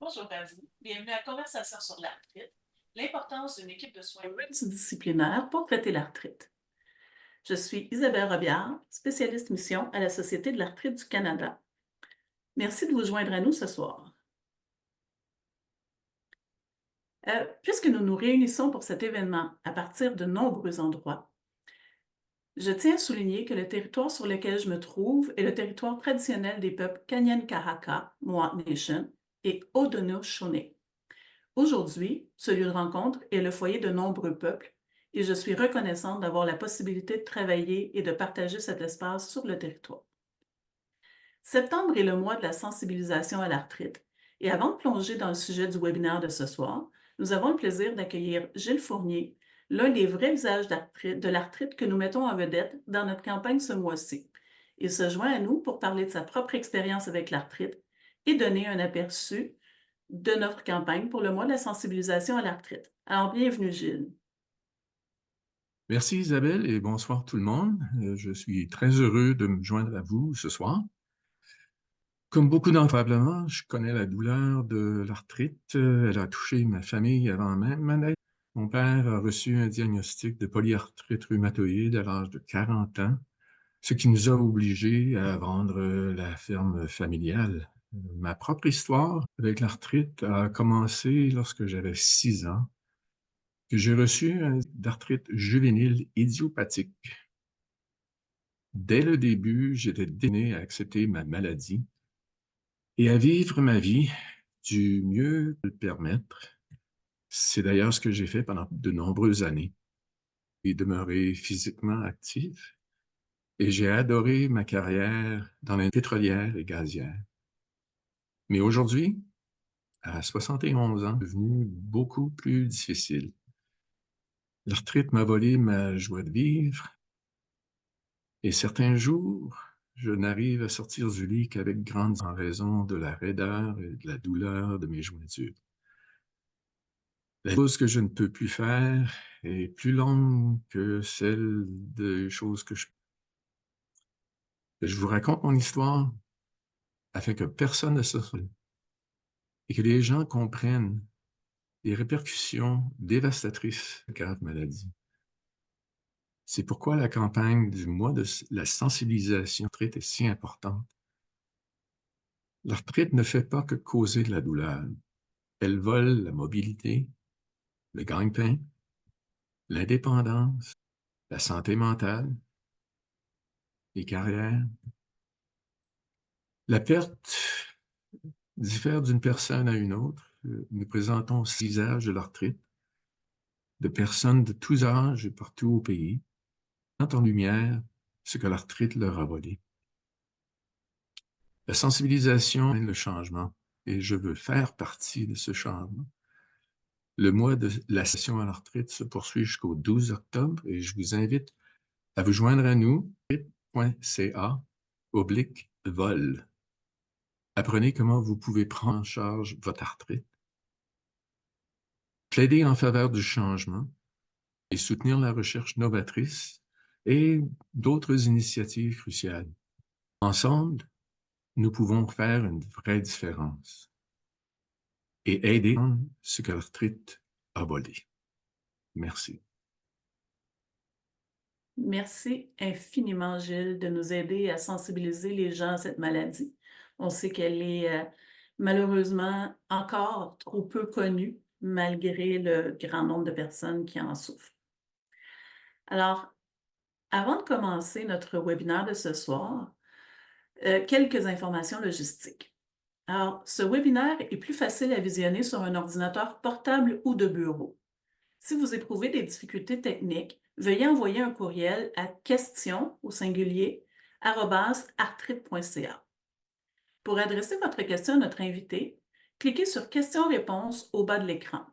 Bonjour à vous. Bienvenue à Conversation sur l'arthrite, l'importance d'une équipe de soins multidisciplinaire pour traiter l'arthrite. Je suis Isabelle Robillard, spécialiste mission à la Société de l'arthrite du Canada. Merci de vous joindre à nous ce soir. Puisque nous nous réunissons pour cet événement à partir de nombreux endroits, je tiens à souligner que le territoire sur lequel je me trouve est le territoire traditionnel des peuples Kanien'kehá:ka, Mohawk Nation, et Haudenosaunee. Aujourd'hui, ce lieu de rencontre est le foyer de nombreux peuples et je suis reconnaissante d'avoir la possibilité de travailler et de partager cet espace sur le territoire. Septembre est le mois de la sensibilisation à l'arthrite et avant de plonger dans le sujet du webinaire de ce soir, nous avons le plaisir d'accueillir Gilles Fournier, l'un des vrais visages de l'arthrite que nous mettons en vedette dans notre campagne ce mois-ci. Il se joint à nous pour parler de sa propre expérience avec l'arthrite et donner un aperçu de notre campagne pour le mois de la sensibilisation à l'arthrite. Alors, bienvenue, Gilles. Merci Isabelle et bonsoir tout le monde. Je suis très heureux de me joindre à vous ce soir. Comme beaucoup d'entre vous, probablement, je connais la douleur de l'arthrite. Elle a touché ma famille avant même ma naissance. Mon père a reçu un diagnostic de polyarthrite rhumatoïde à l'âge de 40 ans, ce qui nous a obligés à vendre la ferme familiale. Ma propre histoire avec l'arthrite a commencé lorsque j'avais 6 ans. J'ai reçu un d'arthrite juvénile idiopathique. Dès le début, j'étais déterminé à accepter ma maladie et à vivre ma vie du mieux que le permettre. C'est d'ailleurs ce que j'ai fait pendant de nombreuses années et demeuré physiquement actif. Et j'ai adoré ma carrière dans la pétrolière et gazière. Mais aujourd'hui, à 71 ans, c'est devenu beaucoup plus difficile. L'arthrite m'a volé ma joie de vivre. Et certains jours, je n'arrive à sortir du lit qu'avec grande en raison de la raideur et de la douleur de mes jointures. La chose que je ne peux plus faire est plus longue que celle des choses que je... Je vous raconte mon histoire afin que personne ne se soucie et que les gens comprennent les répercussions dévastatrices de grave maladie. C'est pourquoi la campagne du mois de la sensibilisation est si importante. L'arthrite ne fait pas que causer de la douleur. Elle vole la mobilité, le gagne-pain, l'indépendance, la santé mentale, les carrières. La perte diffère d'une personne à une autre. Nous présentons 6 âges de l'arthrite, de personnes de tous âges et partout au pays, mettant en lumière ce que l'arthrite leur a volé. La sensibilisation est le changement, et je veux faire partie de ce changement. Le mois de la session à l'arthrite se poursuit jusqu'au 12 octobre et je vous invite à vous joindre à nous, arthrite.ca/vol. Apprenez comment vous pouvez prendre en charge votre arthrite, plaider en faveur du changement et soutenir la recherche novatrice et d'autres initiatives cruciales. Ensemble, nous pouvons faire une vraie différence et aider ce que l'arthrite a volé. Merci. Merci infiniment, Gilles, de nous aider à sensibiliser les gens à cette maladie. On sait qu'elle est malheureusement encore trop peu connue, malgré le grand nombre de personnes qui en souffrent. Alors, avant de commencer notre webinaire de ce soir, quelques informations logistiques. Alors, ce webinaire est plus facile à visionner sur un ordinateur portable ou de bureau. Si vous éprouvez des difficultés techniques, veuillez envoyer un courriel à questions au singulier @arthrite.ca. Pour adresser votre question à notre invité, cliquez sur Questions-réponses au bas de l'écran.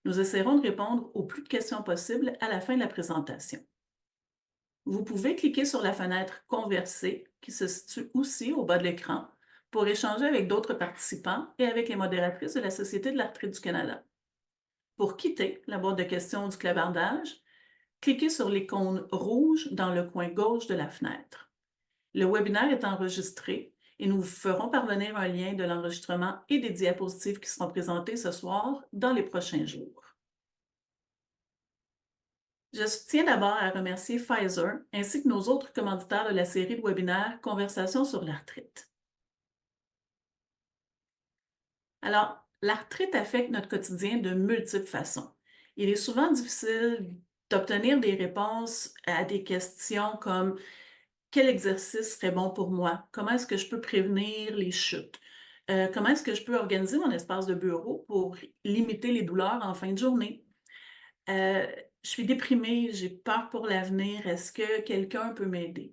Nous essaierons de répondre au plus de questions possibles à la fin de la présentation. Vous pouvez cliquer sur la fenêtre Converser qui se situe aussi au bas de l'écran pour échanger avec d'autres participants et avec les modératrices de la Société de l'arthrite du Canada. Pour quitter la boîte de questions du clavardage, cliquez sur l'icône rouge dans le coin gauche de la fenêtre. Le webinaire est enregistré et nous vous ferons parvenir un lien de l'enregistrement et des diapositives qui seront présentées ce soir dans les prochains jours. Je tiens d'abord à remercier Pfizer ainsi que nos autres commanditaires de la série de webinaires Conversations sur l'arthrite. Alors, l'arthrite affecte notre quotidien de multiples façons. Il est souvent difficile d'obtenir des réponses à des questions comme quel exercice serait bon pour moi? Comment est-ce que je peux prévenir les chutes? Comment est-ce que je peux organiser mon espace de bureau pour limiter les douleurs en fin de journée? Heu, je suis déprimée, j'ai peur pour l'avenir, est-ce que quelqu'un peut m'aider?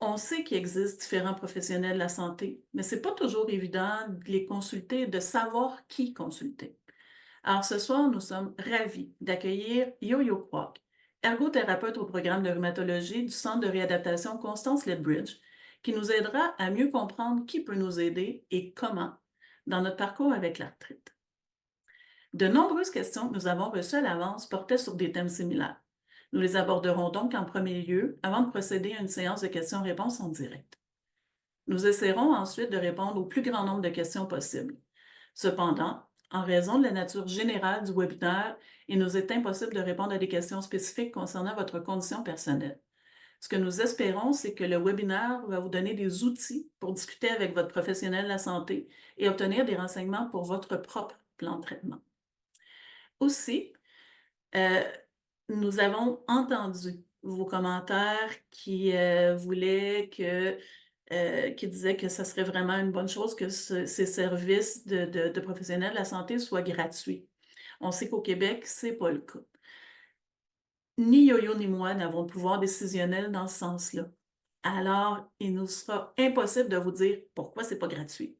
On sait qu'il existe différents professionnels de la santé, mais c'est pas toujours évident de les consulter, de savoir qui consulter. Alors ce soir, nous sommes ravis d'accueillir Yo-Yo Kwok, ergothérapeute au programme de rhumatologie du Centre de réadaptation Constance Lethbridge, qui nous aidera à mieux comprendre qui peut nous aider et comment dans notre parcours avec l'arthrite. De nombreuses questions que nous avons reçues à l'avance portaient sur des thèmes similaires. Nous les aborderons donc en premier lieu avant de procéder à une séance de questions-réponses en direct. Nous essaierons ensuite de répondre au plus grand nombre de questions possibles. Cependant, en raison de la nature générale du webinaire, il nous est impossible de répondre à des questions spécifiques concernant votre condition personnelle. Ce que nous espérons, c'est que le webinaire va vous donner des outils pour discuter avec votre professionnel de la santé et obtenir des renseignements pour votre propre plan de traitement. Aussi, euh, nous avons entendu vos commentaires qui disaient que ça serait vraiment une bonne chose que ces services de professionnels de la santé soient gratuits. On sait qu'au Québec, c'est pas le cas. Ni Yo-Yo ni moi n'avons de pouvoir décisionnel dans ce sens-là. Alors, il nous sera impossible de vous dire pourquoi c'est pas gratuit.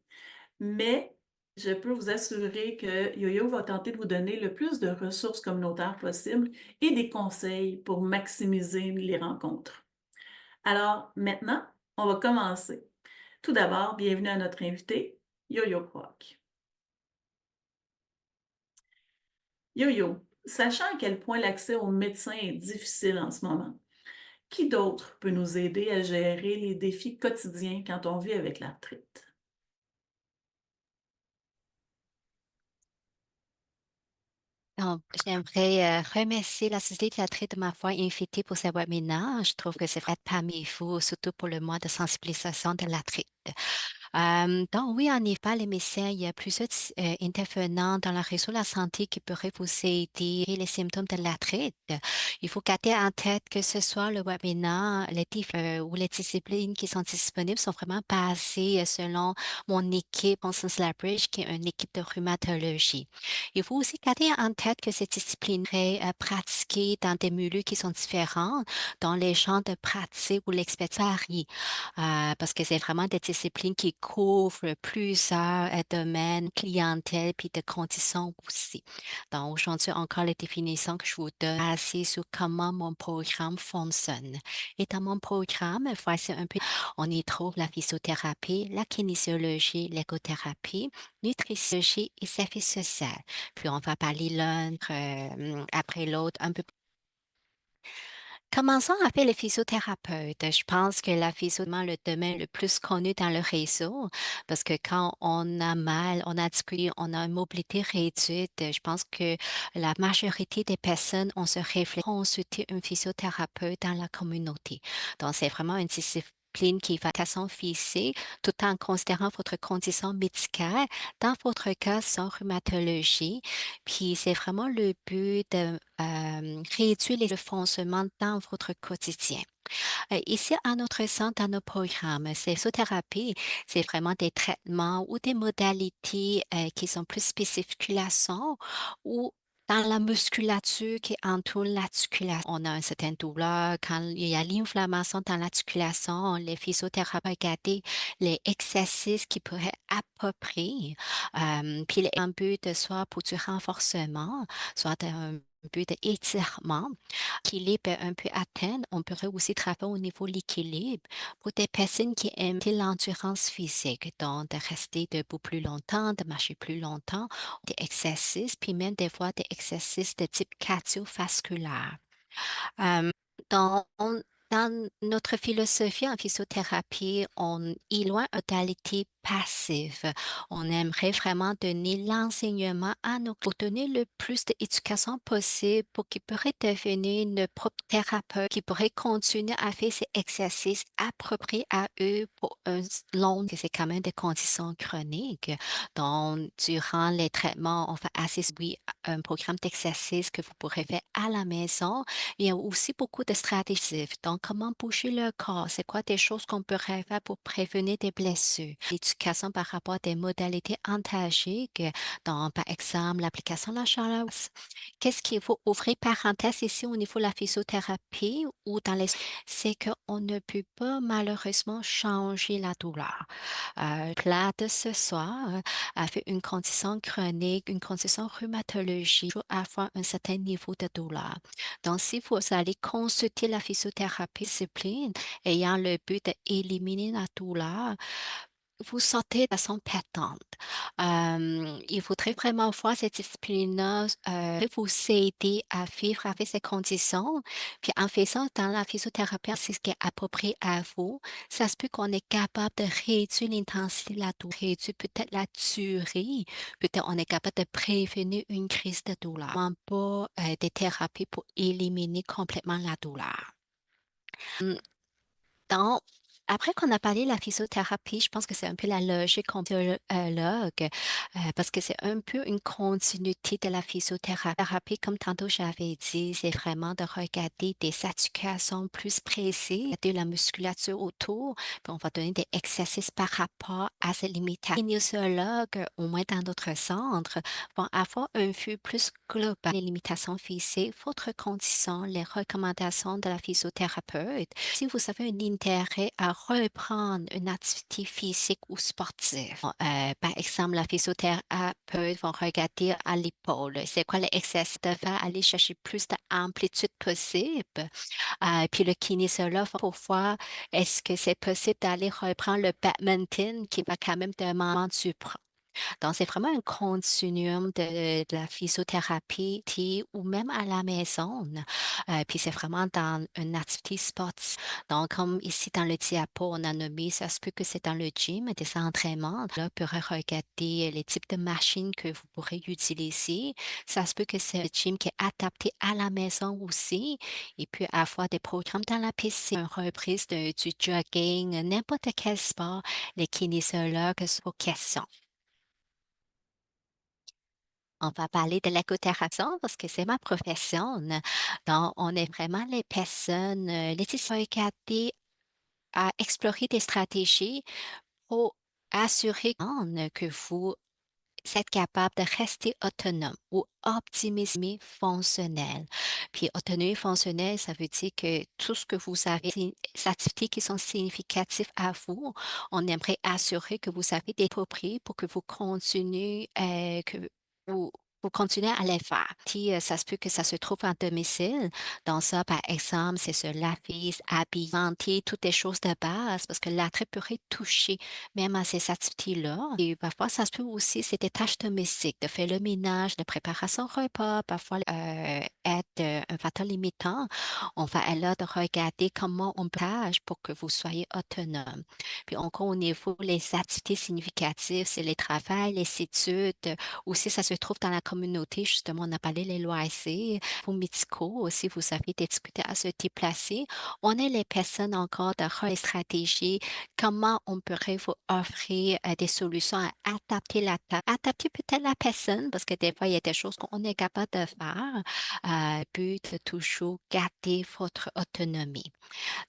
Mais je peux vous assurer que Yo-Yo va tenter de vous donner le plus de ressources communautaires possible et des conseils pour maximiser les rencontres. Alors, maintenant, on va commencer. Tout d'abord, bienvenue à notre invité, Yo-Yo Kwok. Yo-Yo, sachant à quel point l'accès aux médecins est difficile en ce moment, qui d'autre peut nous aider à gérer les défis quotidiens quand on vit avec l'arthrite? Donc, j'aimerais remercier la Société de la traite de ma foi invitée pour ce webinaire. Je trouve que c'est vrai parmi vous, surtout pour le mois de sensibilisation de la traite. Donc oui, en effet, les médecins, il y a plusieurs intervenants dans le réseau de la santé qui pourraient vous aider et les symptômes de l'arthrite. Il faut garder en tête que ce soit le webinaire, ou les disciplines qui sont disponibles sont vraiment basées selon mon équipe en Bridge, qui est une équipe de rhumatologie. Il faut aussi garder en tête que ces disciplines seraient pratiquées dans des milieux qui sont différents, dans les champs de pratique où l'expertise varie, parce que c'est vraiment des disciplines qui couvrent plusieurs domaines, clientèle, puis de conditions aussi. Donc aujourd'hui encore les définitions que je vous donne basées sur comment mon programme fonctionne. Et dans mon programme, voici un peu, on y trouve la physiothérapie, la kinésiologie, l'écothérapie, nutritiologie et service social. Puis on va parler l'un après l'autre un peu. Commençons avec les physiothérapeutes. Je pense que la physio est le domaine le plus connu dans le réseau parce que quand on a mal, on a difficulté, on a une mobilité réduite, je pense que la majorité des personnes ont se réfléchi à consulter un physiothérapeute dans la communauté. Donc, c'est vraiment une discipline qui va façon physique tout en considérant votre condition médicale, dans votre cas, sans rhumatologie. Puis c'est vraiment le but de réduire le fonctionnement dans votre quotidien. Ici, à notre centre, dans nos programmes, c'est thérapie, c'est vraiment des traitements ou des modalités qui sont plus spécifiques ou dans la musculature qui entoure l'articulation. On a une certaine douleur quand il y a l'inflammation dans l'articulation, les physiothérapeutes regardent les exercices qui pourraient approprier, puis un but soit pour du renforcement, soit un but d'étirement. L'équilibre un peu atteint, on pourrait aussi travailler au niveau de l'équilibre pour des personnes qui aiment l'endurance physique, donc de rester debout plus longtemps, de marcher plus longtemps, des exercices, puis même des fois des exercices de type cardiovasculaire. Euh, dans Dans notre philosophie en physiothérapie, on éloigne une modalité passive. On aimerait vraiment donner l'enseignement à nos pour donner le plus d'éducation possible pour qu'ils pourraient devenir nos propres thérapeutes, qui pourraient continuer à faire ces exercices appropriés à eux pour un long, c'est quand même des conditions chroniques. Donc, durant les traitements, on fait assez, oui, un programme d'exercice que vous pourrez faire à la maison. Il y a aussi beaucoup de stratégies. Donc, comment bouger le corps? C'est quoi des choses qu'on pourrait faire pour prévenir des blessures? L'éducation par rapport à des modalités antalgiques, donc, par exemple, l'application de la chaleur. Qu'est-ce qu'il faut ouvrir parenthèse ici au niveau de la physiothérapie ou dans les... C'est qu'on ne peut pas malheureusement changer la douleur. Là de ce soir, avec une condition chronique, une condition rhumatologique, toujours avoir un certain niveau de douleur. Donc, si vous allez consulter la physiothérapie discipline ayant le but d'éliminer la douleur, vous sentez de façon pétante. Il faudrait vraiment voir cette discipline-là, vous aider à vivre avec ces conditions. Puis en faisant dans la physiothérapie, c'est ce qui est approprié à vous. Ça se peut qu'on est capable de réduire l'intensité de la douleur, réduire peut-être la durée. Peut-être on est capable de prévenir une crise de douleur. Vraiment pas des thérapies pour éliminer complètement la douleur. Dans après qu'on a parlé de la physiothérapie, je pense que c'est un peu la logique en physiologue, parce que c'est un peu une continuité de la physiothérapie. Thérapie, comme tantôt j'avais dit, c'est vraiment de regarder des articulations plus précises, de la musculature autour, puis on va donner des exercices par rapport à ces limitations. Les kinésiologues, au moins dans notre centre, vont avoir un vue plus global les limitations physiques, votre condition, les recommandations de la physiothérapeute. Si vous avez un intérêt à reprendre une activité physique ou sportive, par exemple, la physiothérapeute va regarder à l'épaule. C'est quoi l'exercice de faire? Aller chercher plus d'amplitude possible. Puis le kinésiologue pour voir est-ce que c'est possible d'aller reprendre le badminton qui va quand même demander du donc, c'est vraiment un continuum de la physiothérapie ou même à la maison. Puis c'est vraiment dans une activité sportive. Donc, comme ici dans le diapo, on a nommé, ça se peut que c'est dans le gym, des entraînements. Là, vous pourrez regarder les types de machines que vous pourrez utiliser. Ça se peut que c'est un gym qui est adapté à la maison aussi. Et puis, avoir des programmes dans la piscine, une reprise du jogging, n'importe quel sport, les kinésiologues sont questions. On va parler de l'écothérapie parce que c'est ma profession. Donc, on est vraiment les personnes, les regarder à explorer des stratégies pour assurer que vous êtes capable de rester autonome ou optimiser fonctionnel. Puis autonomie fonctionnelle, ça veut dire que tout ce que vous avez, des activités qui sont significatives à vous, on aimerait assurer que vous avez des appropriés pour que vous continuez, que vous vous continuez à les faire. Si ça se peut que ça se trouve en domicile, dans ça, par exemple, c'est se laver, habiller, vanter, toutes les choses de base, parce que l'attrait pourrait toucher même à ces activités-là. Et parfois, ça se peut aussi, c'est des tâches domestiques, de faire le ménage, de préparer son repas, parfois être un facteur limitant. On va être là de regarder comment on page pour que vous soyez autonome. Puis encore au niveau les activités significatives, c'est les travails, les études. Aussi, ça se trouve dans la communauté, justement, on a parlé les loisirs, vos médicaux aussi, vous avez discuté à se déplacer. On est les personnes encore de les stratégies comment on pourrait vous offrir des solutions à adapter la tâche, adapter peut-être la personne, parce que des fois, il y a des choses qu'on est capable de faire, but de toujours garder votre autonomie.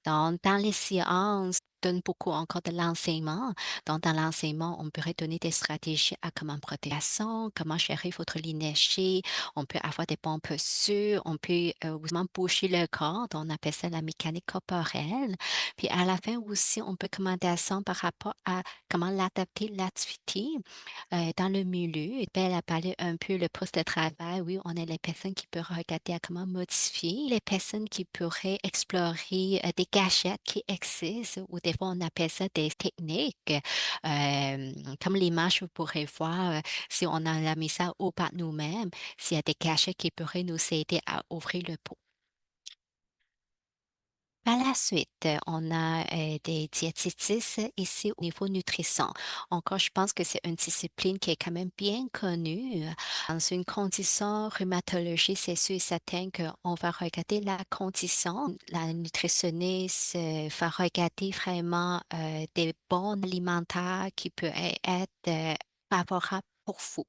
Donc, dans les séances, donne beaucoup encore de l'enseignement. Donc, dans l'enseignement, on pourrait donner des stratégies à comment protéger la son, comment gérer votre énergie. On peut avoir des bonnes postures. On peut vraiment bouger le corps. Donc, on appelle ça la mécanique corporelle. Puis, à la fin aussi, on peut commander à son par rapport à comment l'adapter l'activité dans le milieu. Et puis, elle a parlé un peu le poste de travail. Oui, on est les personnes qui peuvent regarder à comment modifier, les personnes qui pourraient explorer des gadgets qui existent, ou des fois on appelle ça des techniques. Comme l'image, vous pourrez voir, si on en a mis ça au pas nous-mêmes, s'il y a des gadgets qui pourraient nous aider à ouvrir le pot. Par la suite, on a des diététistes ici au niveau nutrition. Encore, je pense que c'est une discipline qui est quand même bien connue. Dans une condition rhumatologie, c'est sûr et certain qu'on va regarder la condition. La nutritionniste va regarder vraiment des bons alimentaires qui peuvent être favorables pour vous.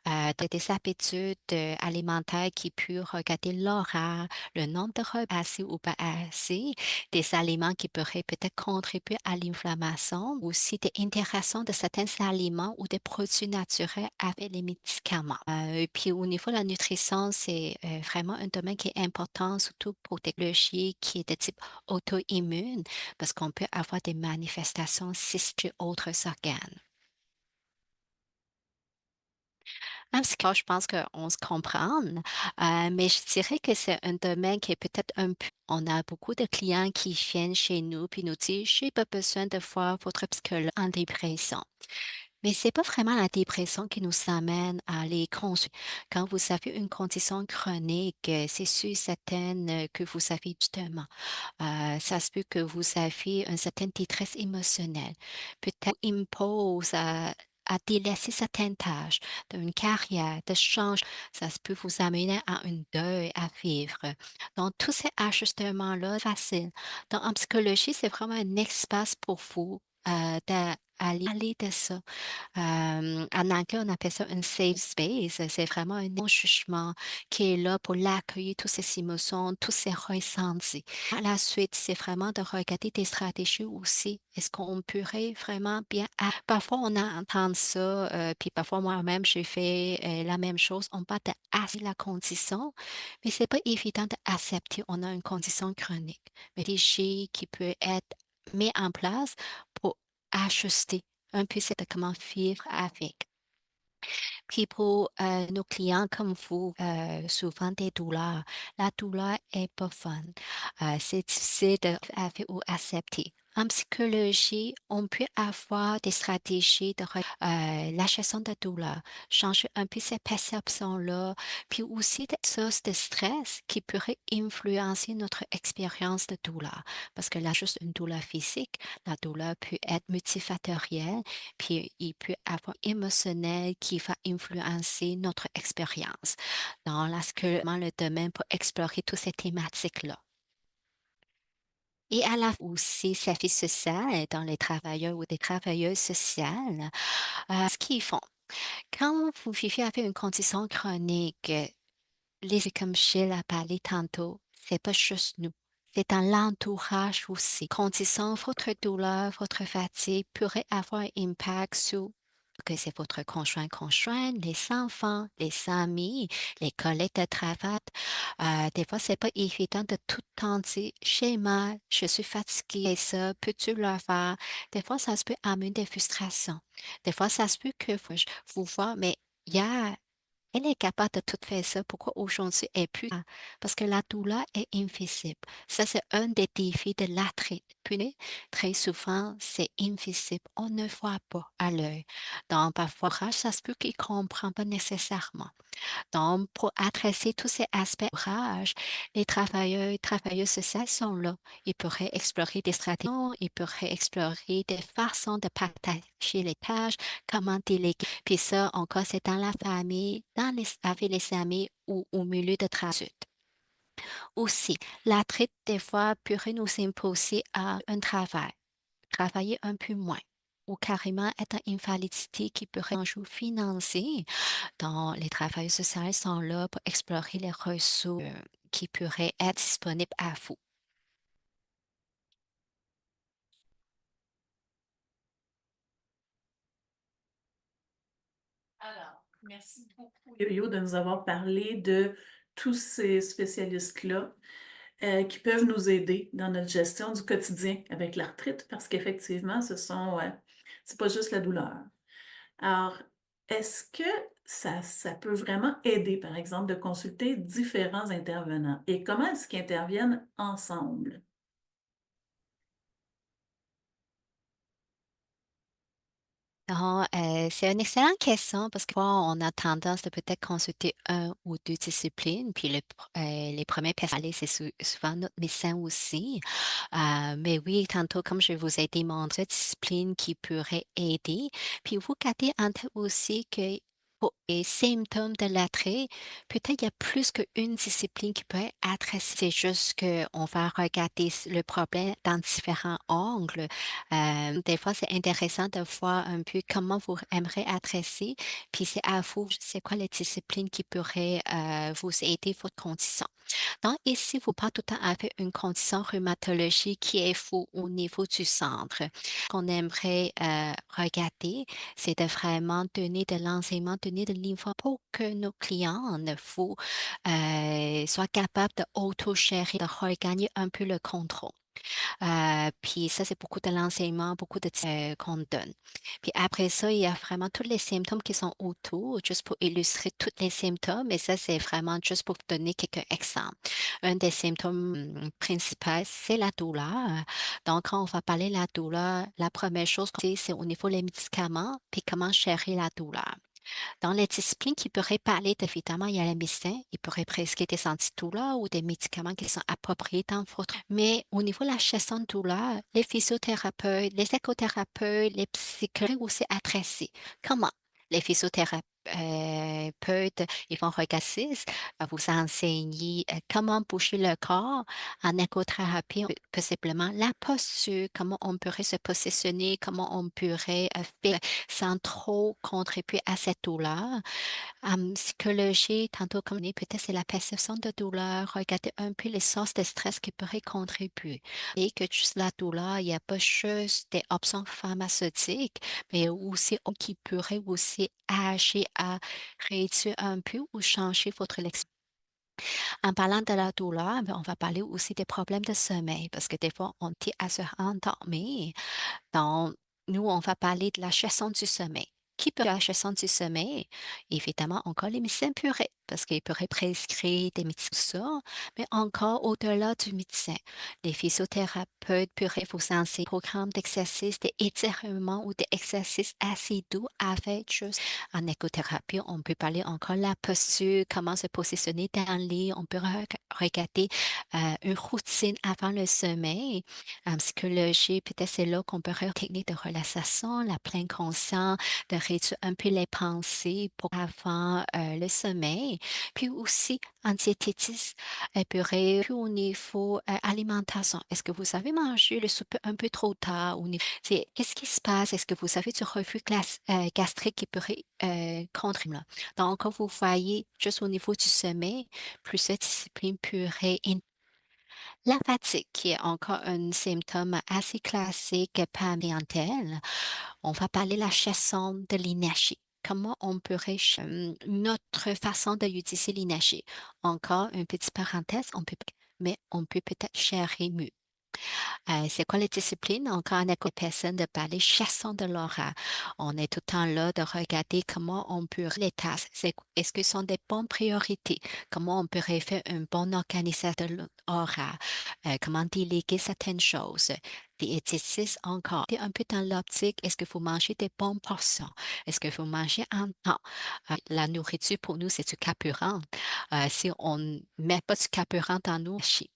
Des habitudes alimentaires qui peuvent regarder l'horaire, le nombre de repas assez ou pas assez, des aliments qui pourraient peut-être contribuer à l'inflammation, aussi des interactions de certains aliments ou des produits naturels avec les médicaments. Et puis au niveau de la nutrition, c'est vraiment un domaine qui est important, surtout pour des pathologies qui est de type auto-immune, parce qu'on peut avoir des manifestations cystes autres organes. Ah, parce que je pense qu'on se comprend, mais je dirais que c'est un domaine qui est peut-être un peu on a beaucoup de clients qui viennent chez nous puis nous disent: «J'ai pas besoin de voir votre psychologue en dépression». Mais c'est pas vraiment la dépression qui nous amène à les consulter. Quand vous avez une condition chronique, c'est sûr et certain, que vous avez justement, ça se peut que vous avez une certaine détresse émotionnelle. Peut-être impose à délaisser certaines tâches, d'une carrière, de change, ça se peut vous amener à un deuil à vivre. Donc, tous ces ajustements-là, facile. Donc, en psychologie, c'est vraiment un espace pour vous d'aller de ça. En anglais, on appelle ça un safe space. C'est vraiment un non-jugement qui est là pour l'accueillir, toutes ces émotions, tous ces ressentis. À la suite, c'est vraiment de regarder des stratégies aussi. Est-ce qu'on pourrait vraiment bien... Parfois, on entend ça, puis parfois moi-même, j'ai fait la même chose. On parle d'accepter la condition, mais c'est pas évident d'accepter. On a une condition chronique. Mais des choses qui peuvent être mis en place pour ajuster un peu c'est de comment vivre avec. Puis pour nos clients comme vous, souvent des douleurs, la douleur est pas fun. C'est difficile de avec ou accepter. En psychologie, on peut avoir des stratégies de la gestion de la douleur, changer un peu ces perceptions-là, puis aussi des sources de stress qui pourraient influencer notre expérience de douleur. Parce que là, juste une douleur physique, la douleur peut être multifactorielle puis il peut avoir émotionnel qui va influencer notre expérience. Dans le domaine pour explorer toutes ces thématiques-là. Et à la fois aussi, service social dans les travailleurs ou des travailleuses sociales, ce qu'ils font. Quand vous vivez avec une condition chronique, comme Gilles a parlé tantôt, c'est pas juste nous. C'est dans l'entourage aussi. Condition, votre douleur, votre fatigue pourrait avoir un impact sur que c'est votre conjoint, les enfants, les amis, les collègues de travail. Des fois, c'est pas évident de tout le temps dire, j'ai mal, je suis fatiguée, et ça, peux-tu le faire? Des fois, ça se peut amener des frustrations. Des fois, ça se peut que vous voir, mais il y a elle est capable de tout faire ça. Pourquoi aujourd'hui elle est plus parce que la douleur est invisible. Ça, c'est un des défis de l'arthrite. Puis, très souvent, c'est invisible. On ne voit pas à l'œil. Donc, parfois, ça se peut qu'il ne comprend pas nécessairement. Donc, pour adresser tous ces aspects rage, les travailleurs et travailleuses sociales sont là. Ils pourraient explorer des stratégies, ils pourraient explorer des façons de partager les tâches, comment déléguer. Puis ça, encore, c'est dans la famille, avec les amis ou au milieu de travail. Aussi, la traite, des fois, pourrait nous imposer à un travail, travailler un peu moins ou carrément être une invalidité qui pourrait en jouer financier dans les travailleurs sociaux sont là pour explorer les ressources qui pourraient être disponibles à vous. Alors, merci beaucoup, Yo-Yo, de nous avoir parlé de tous ces spécialistes-là qui peuvent nous aider dans notre gestion du quotidien avec l'arthrite, parce qu'effectivement, c'est pas juste la douleur. Alors, est-ce que ça peut vraiment aider, par exemple, de consulter différents intervenants? Et comment est-ce qu'ils interviennent ensemble? Non, C'est une excellente question parce que parfois, on a tendance de peut-être consulter un ou 2 disciplines, puis les premiers personnes à aller, c'est souvent notre médecin aussi. Mais oui, tantôt, comme je vous ai démontré, discipline qui pourrait aider. Puis vous gardez en tête aussi que pour les symptômes de l'attrait, peut-être il y a plus qu'une discipline qui peut être adressée. C'est juste qu'on va regarder le problème dans différents angles. Des fois, c'est intéressant de voir un peu comment vous aimeriez adresser, puis c'est à vous, c'est quoi les disciplines qui pourraient vous aider votre condition. Donc, ici, vous pas tout le temps avec une condition rhumatologique qui est fou au niveau du centre. Ce qu'on aimerait regarder, c'est de vraiment donner de l'enseignement, donner de l'info pour que nos clients soient capables de auto-gérer, de regagner un peu le contrôle. Puis ça, c'est beaucoup de l'enseignement, beaucoup de qu'on donne. Puis après ça, il y a vraiment tous les symptômes qui sont autour, juste pour illustrer tous les symptômes. Et ça, c'est vraiment juste pour vous donner quelques exemples. Un des symptômes principaux, c'est la douleur. Donc, quand on va parler de la douleur, la première chose qu'on dit, c'est au niveau des médicaments, puis comment gérer la douleur. Dans les disciplines qui pourraient parler, évidemment, il y a les médecins, ils pourraient prescrire des antidouleurs ou des médicaments qui sont appropriés dans votre. Mais au niveau de la gestion de douleur, les physiothérapeutes, les écothérapeutes, les psychologues aussi adressés. Comment? Les physiothérapeutes, ils vont regarder, vous enseigner comment bouger le corps. En écothérapie, possiblement la posture, comment on pourrait se positionner, comment on pourrait faire sans trop contribuer à cette douleur. En psychologie, tantôt comme on dit, peut-être c'est la perception de douleur, regarder un peu les sources de stress qui pourraient contribuer. Et que juste la douleur, il n'y a pas juste des options pharmaceutiques, mais il y a aussi qui pourraient aussi agir à réduire un peu ou changer votre lexique. En parlant de la douleur, ben, on va parler aussi des problèmes de sommeil parce que des fois, on dit à se endormir. Donc, nous, on va parler de la gestion du sommeil. Qui peut la gestion du sommeil? Évidemment, encore les médecins pourraient, parce qu'ils pourraient prescrire des médicaments, mais encore au-delà du médecin. Les physiothérapeutes pourraient vous enseigner des programmes d'exercice, des étirements ou des exercices assez doux avec juste en écothérapie. On peut parler encore de la posture, comment se positionner dans le lit. On peut regarder une routine avant le sommeil. En psychologie, peut-être c'est là qu'on peut faire technique de relaxation, la pleine conscience, de réduire un peu les pensées pour avant le sommeil. Puis aussi, en diététisme, elle pourrait plus au niveau alimentation. Est-ce que vous avez mangé le souper un peu trop tard? Qu'est-ce qui se passe? Est-ce que vous avez du reflux gastrique qui pourrait contribuer? Donc, quand vous voyez juste au niveau du sommeil, plusieurs disciplines pourraient la fatigue, qui est encore un symptôme assez classique parmi clientèle, on va parler la gestion de l'énergie. Comment on pourrait, notre façon d'utiliser l'énergie. Encore une petite parenthèse, mais on peut peut-être gérer mieux. C'est quoi les disciplines? Encore en école personne de parler chassant de l'aura. On est tout le temps là de regarder comment on peut les tâches. Est-ce que ce sont des bonnes priorités? Comment on pourrait faire une bonne organisation de l'aura? Comment déléguer certaines choses? Des exercices encore. Et un peu dans l'optique, est-ce que vous mangez des bonnes portions? Est-ce que vous mangez en temps? La nourriture pour nous, c'est du carburant. Si on ne met pas du carburant dans nos machines,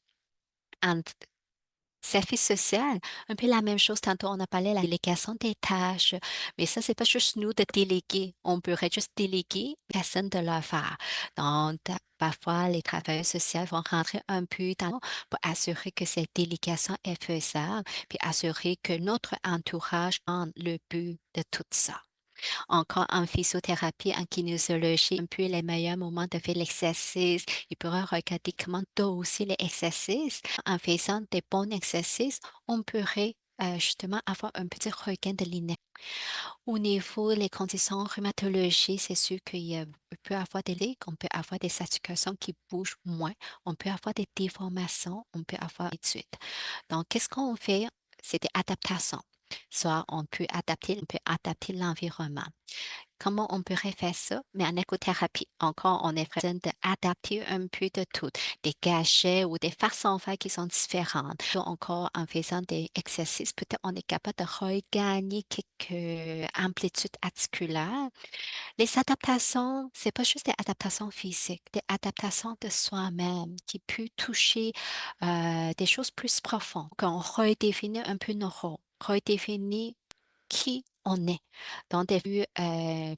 service social, un peu la même chose. Tantôt, on a parlé de la délégation des tâches, mais ça, c'est pas juste nous de déléguer. On pourrait juste déléguer personne de le faire. Donc, parfois, les travailleurs sociaux vont rentrer un peu dans pour assurer que cette délégation est faisable, puis assurer que notre entourage a le but de tout ça. Encore en physiothérapie, en kinésiologie, un peu les meilleurs moments de faire l'exercice. Il pourra regarder comment doser les exercices. En faisant des bons exercices, on pourrait justement avoir un petit regain de l'énergie. Au niveau des conditions rhumatologiques, c'est sûr peut avoir des ligues, on peut avoir des articulations qui bougent moins, on peut avoir des déformations, on peut avoir et de suite. Donc, qu'est-ce qu'on fait? C'est des adaptations. Soit on peut adapter l'environnement. comment on pourrait faire ça, mais en écothérapie. Encore, on est besoin d'adapter un peu de tout, des gâchettes ou des façons de faire qui sont différentes. Donc, encore, en faisant des exercices, peut-être on est capable de regagner quelques amplitudes articulaires. Les adaptations, c'est pas juste des adaptations physiques, des adaptations de soi-même qui peut toucher des choses plus profondes, qu'on redéfinit un peu nos rôles, redéfinit qui on est, dans des vues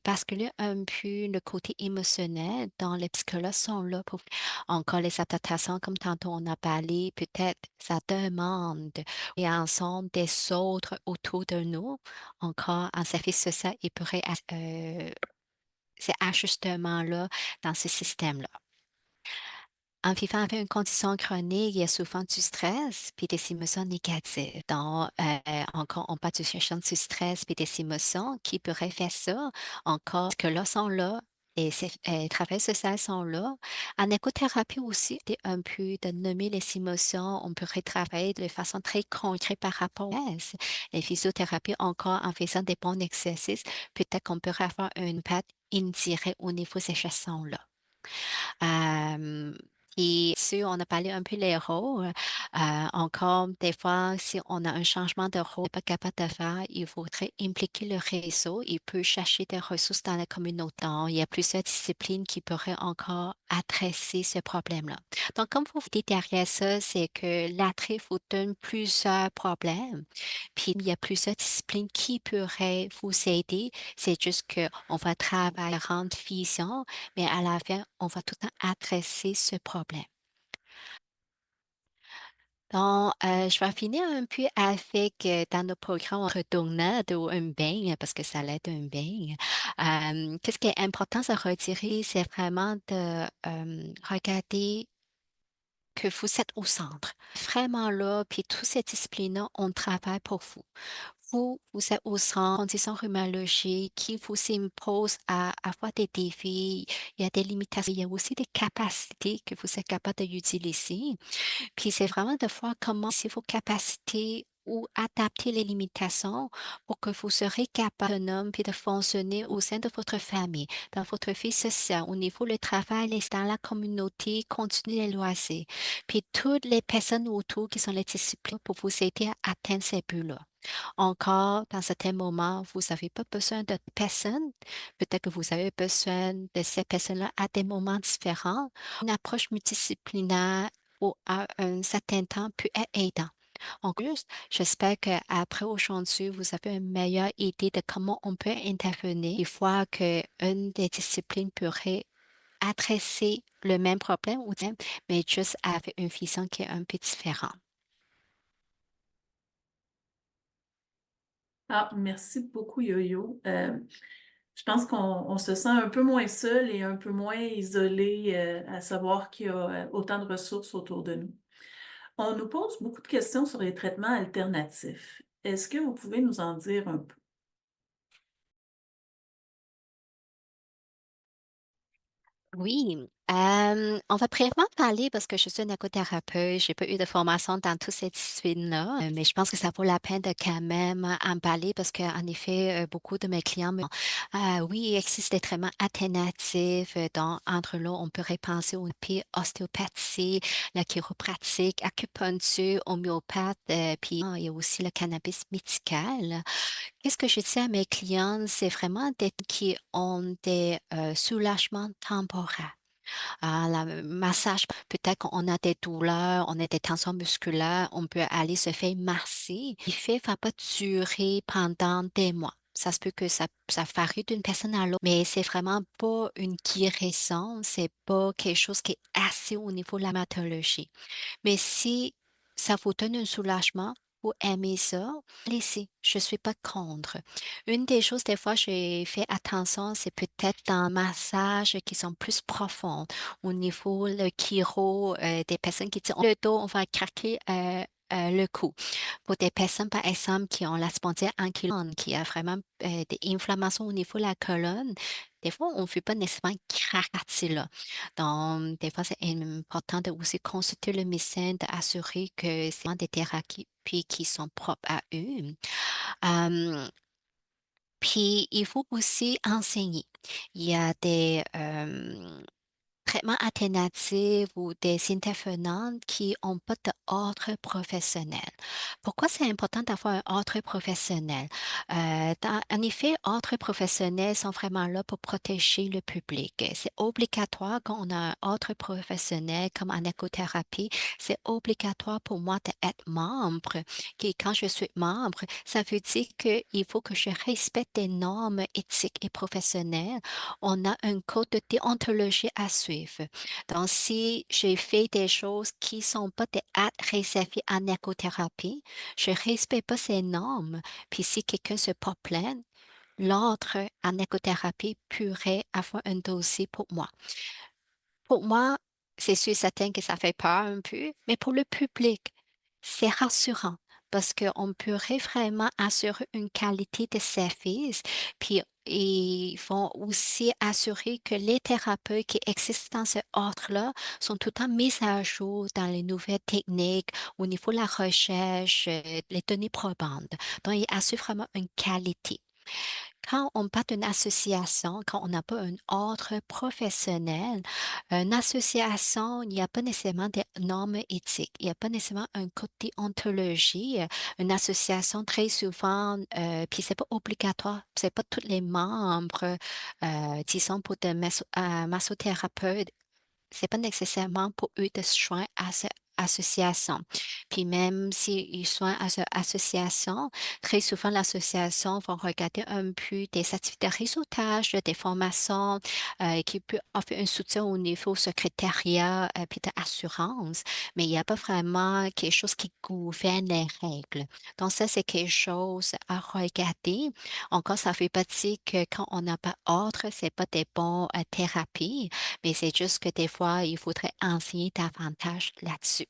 basculer un peu le côté émotionnel, dont les psychologues sont là pour encore les adaptations, comme tantôt on a parlé, peut-être ça demande et ensemble des autres autour de nous, encore en service social, ils pourraient ces ajustements-là dans ce système-là. En vivant avec une condition chronique, il y a souvent du stress puis des émotions négatives. Donc, encore, on parle de gestion du stress puis des émotions qui pourraient faire ça. Encore, que là sont là et ces travailleurs sociaux sont là. En écothérapie aussi, c'est un peu de nommer les émotions. On pourrait travailler de façon très concrète par rapport à ça. Les physiothérapies, encore, en faisant des bons exercices, peut-être qu'on pourrait avoir un impact indirect au niveau de ces gestions-là. Hem, et si on a parlé un peu les rôles, encore des fois, si on a un changement de rôle, pas capable de faire, il faudrait impliquer le réseau. Il peut chercher des ressources dans la communauté. Donc, il y a plusieurs disciplines qui pourraient encore adresser ce problème-là. Donc, comme vous dites derrière ça, c'est que l'attrait vous donne plusieurs problèmes. Puis, il y a plusieurs disciplines qui pourraient vous aider. C'est juste qu'on va travailler, rendre vision, mais à la fin, on va tout le temps adresser ce problème. Donc, je vais finir un peu avec, dans nos programmes, entre tornade ou un bain, parce que ça l'aide un bain. Qu'est-ce qui est important à retirer, c'est vraiment de, regarder que vous êtes au centre. Vraiment là, puis toutes ces disciplines-là, on travaille pour vous. Vous êtes au centre, conditions rhumatologiques qui vous imposent à avoir des défis. Il y a des limitations, il y a aussi des capacités que vous êtes capable d'utiliser. Puis c'est vraiment de voir comment c'est vos capacités ou adapter les limitations pour que vous serez capable autonome puis de fonctionner au sein de votre famille, dans votre vie sociale, au niveau du travail, dans la communauté, continuer les loisirs. Puis toutes les personnes autour qui sont les disciplines pour vous aider à atteindre ces buts-là. Encore, dans certains moments, vous n'avez pas besoin de personne. Peut-être que vous avez besoin de ces personnes-là à des moments différents. Une approche multidisciplinaire ou à un certain temps peut être aidant. En plus, j'espère qu'après aujourd'hui, vous avez une meilleure idée de comment on peut intervenir. Il faut qu'une des disciplines pourrait adresser le même problème, mais juste avec une vision qui est un peu différente. Ah, merci beaucoup, Yo-Yo. Je pense qu'on se sent un peu moins seul et un peu moins isolé à savoir qu'il y a autant de ressources autour de nous. On nous pose beaucoup de questions sur les traitements alternatifs. Est-ce que vous pouvez nous en dire un peu? Oui, on va brièvement parler parce que je suis une écothérapeute, j'ai pas eu de formation dans toutes ces disciplines-là, mais je pense que ça vaut la peine de quand même en parler parce qu'en effet, beaucoup de mes clients me oui, il existe des traitements alternatifs, dans entre là, on pourrait penser aux ostéopathie, la chiropratique, acupuncture, homéopathe, puis il y a aussi le cannabis médical. Qu'est-ce que je dis à mes clients? C'est vraiment des qui ont des, soulagements temporaires. Le massage, peut-être qu'on a des douleurs, on a des tensions musculaires, on peut aller se faire masser. L'effet va pas durer pendant des mois. Ça se peut que ça varie d'une personne à l'autre, mais c'est vraiment pas une guérison, c'est pas quelque chose qui est assez au niveau de la rhumatologie. Mais si ça vous donne un soulagement, vous aimez ça, allez-y, je ne suis pas contre. Une des choses, des fois, j'ai fait attention, c'est peut-être dans le massage qui sont plus profonds. Au niveau le chiro, des personnes qui disent le dos, on va craquer le cou. Pour des personnes, par exemple, qui ont la spondylarthrite ankylosante, qui a vraiment des inflammations au niveau de la colonne, des fois, on ne veut pas nécessairement craquer là. Donc, des fois, c'est important de aussi consulter le médecin, d'assurer que c'est vraiment des thérapies qui sont propres à eux. Puis, il faut aussi enseigner. Il y a des, traitements alternatifs ou des intervenants qui ont pas d'ordre professionnel. Pourquoi c'est important d'avoir un ordre professionnel? En effet, ordres professionnels sont vraiment là pour protéger le public. C'est obligatoire quand on a un ordre professionnel comme en écothérapie, c'est obligatoire pour moi d'être membre. Et quand je suis membre, ça veut dire qu'il faut que je respecte des normes éthiques et professionnelles. On a un code de déontologie à suivre. Donc, si j'ai fait des choses qui sont pas des actes réservés en écothérapie, je respecte pas ces normes. Puis si quelqu'un se porte plainte, l'ordre en écothérapie pourrait avoir un dossier pour moi. Pour moi, c'est sûr et certain que ça fait peur un peu, mais pour le public, c'est rassurant parce qu'on pourrait vraiment assurer une qualité de service, puis ils vont aussi assurer que les thérapeutes qui existent dans ce ordre-là sont tout le temps mis à jour dans les nouvelles techniques au niveau de la recherche, les données probantes. Donc, ils assurent vraiment une qualité. Quand on parle d'une association, quand on n'a pas un ordre professionnel, une association, il n'y a pas nécessairement des normes éthiques, il n'y a pas nécessairement un code déontologie. Une association, très souvent, puis c'est pas obligatoire, c'est pas tous les membres, disons pour des massothérapeutes, c'est pas nécessairement pour eux de se joindre à cette association. Puis même s'ils sont à cette association, très souvent l'association va regarder un peu des activités de réseautage, des formations, qui peut offrir un soutien au niveau secrétariat, puis d'assurance, mais il y a pas vraiment quelque chose qui gouverne les règles. Donc ça, c'est quelque chose à regarder. Encore, ça fait pas dire que quand on n'a pas ordre, c'est pas des bons, thérapies, mais c'est juste que des fois, il faudrait enseigner davantage là-dessus.